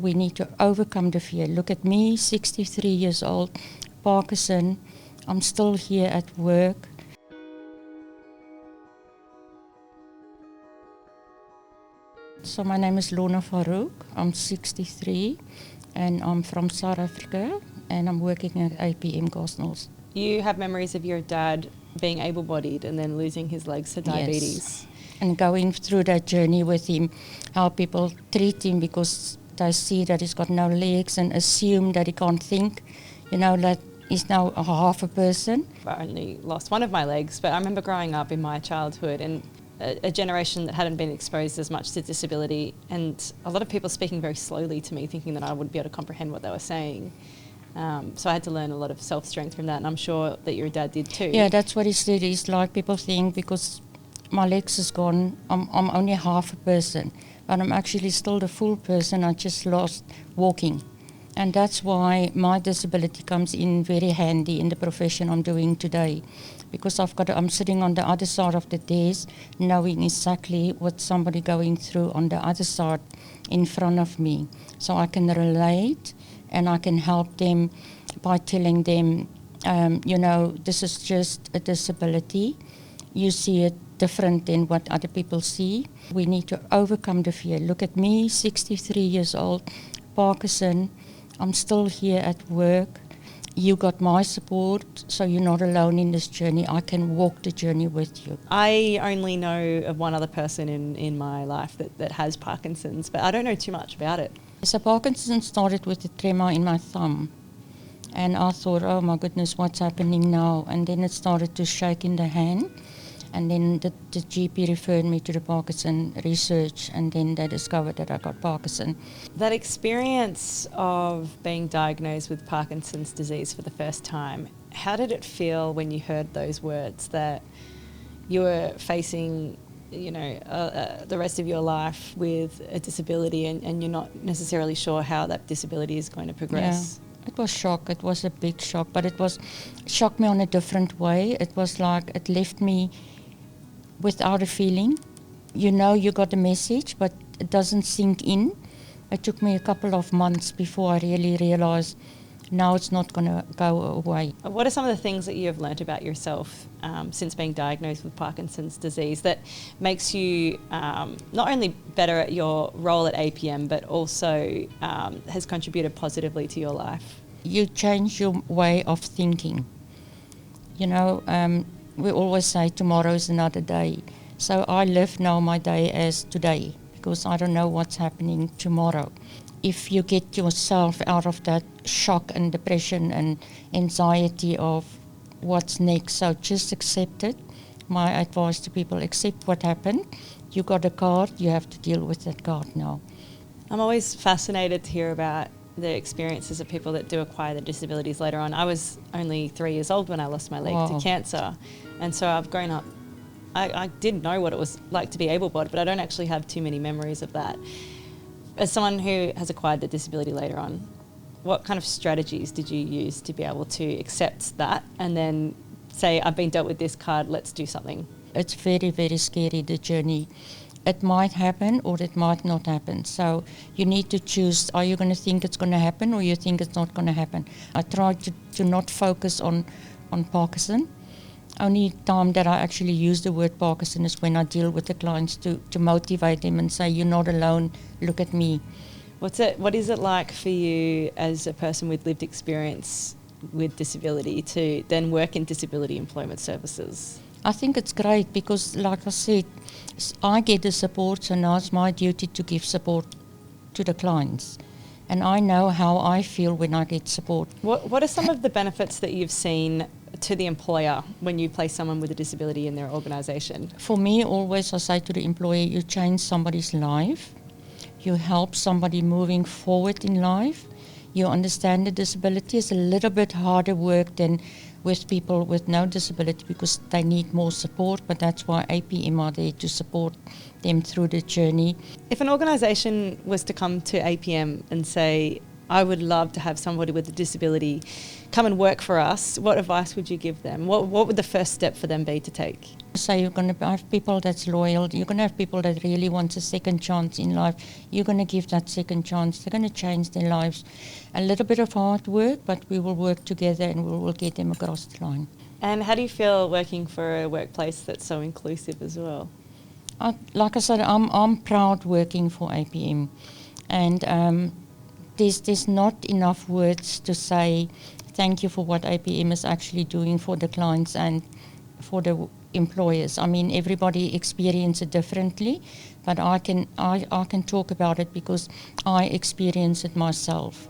We need to overcome the fear. Look at me, 63 years old, Parkinson. I'm still here at work. So my name is Lorna. I'm 63 and I'm from South Africa and I'm working at APM Employment. You have memories of your dad being able-bodied and then losing his legs to diabetes. Yes. And going through that journey with him, how people treat him because they see that he's got no legs and assume that he can't think, that he's now a half a person. I only lost one of my legs, but I remember growing up in my childhood and a generation that hadn't been exposed as much to disability, and a lot of people speaking very slowly to me, thinking that I wouldn't be able to comprehend what they were saying. So I had to learn a lot of self-strength from that, and I'm sure that your dad did too. Yeah, that's what he said. He's like, people think because my legs is gone, I'm only half a person, but I'm actually still the full person. I just lost walking. And that's why my disability comes in very handy in the profession I'm doing today, because I'm sitting on the other side of the desk, knowing exactly what somebody going through on the other side in front of me. So I can relate and I can help them by telling them, this is just a disability. You see it different than what other people see. We need to overcome the fear. Look at me, 63 years old, Parkinson. I'm still here at work. You got my support, so you're not alone in this journey. I can walk the journey with you. I only know of one other person in my life that has Parkinson's, but I don't know too much about it. So Parkinson started with a tremor in my thumb. And I thought, oh my goodness, what's happening now? And then it started to shake in the hand. And then the GP referred me to the Parkinson research, and then they discovered that I got Parkinson. That experience of being diagnosed with Parkinson's disease for the first time, how did it feel when you heard those words that you were facing, the rest of your life with a disability and you're not necessarily sure how that disability is going to progress? Yeah. It was shock. It was a big shock, but it shocked me on a different way. It was like it left me without a feeling. You got the message, but it doesn't sink in. It took me a couple of months before I really realized now it's not going to go away. What are some of the things that you have learnt about yourself since being diagnosed with Parkinson's disease that makes you not only better at your role at APM, but also has contributed positively to your life? You change your way of thinking. We always say tomorrow is another day. So I live now my day as today because I don't know what's happening tomorrow. If you get yourself out of that shock and depression and anxiety of what's next, so just accept it. My advice to people, accept what happened. You got a card, you have to deal with that card now. I'm always fascinated to hear about the experiences of people that do acquire the disabilities later on. I was only 3 years old when I lost my leg to cancer, and so I've grown up. I did know what it was like to be able-bodied, but I don't actually have too many memories of that. As someone who has acquired the disability later on, what kind of strategies did you use to be able to accept that and then say, I've been dealt with this card, let's do something? It's very, very scary, the journey. It might happen or it might not happen. So you need to choose, are you going to think it's going to happen or you think it's not going to happen? I try to not focus on Parkinson. Only time that I actually use the word Parkinson is when I deal with the clients to motivate them and say, you're not alone, look at me. What is it like for you as a person with lived experience with disability to then work in disability employment services? I think it's great because, like I said, I get the support, so now it's my duty to give support to the clients. And I know how I feel when I get support. What are some of the benefits that you've seen to the employer when you place someone with a disability in their organisation? For me, always I say to the employer, you change somebody's life. You help somebody moving forward in life. You understand the disability is a little bit harder work than with people with no disability because they need more support, but that's why APM are there to support them through the journey. If an organisation was to come to APM and say, I would love to have somebody with a disability come and work for us, what advice would you give them? What would the first step for them be to take? say, you're going to have people that's loyal. You're going to have people that really want a second chance in life. You're going to give that second chance. They're going to change their lives. A little bit of hard work, but we will work together and we will get them across the line. And how do you feel working for a workplace that's so inclusive as well? Like I said, I'm proud working for APM, and there's not enough words to say thank you for what APM is actually doing for the clients and for the employers. I mean, everybody experiences it differently, but I can talk about it because I experience it myself.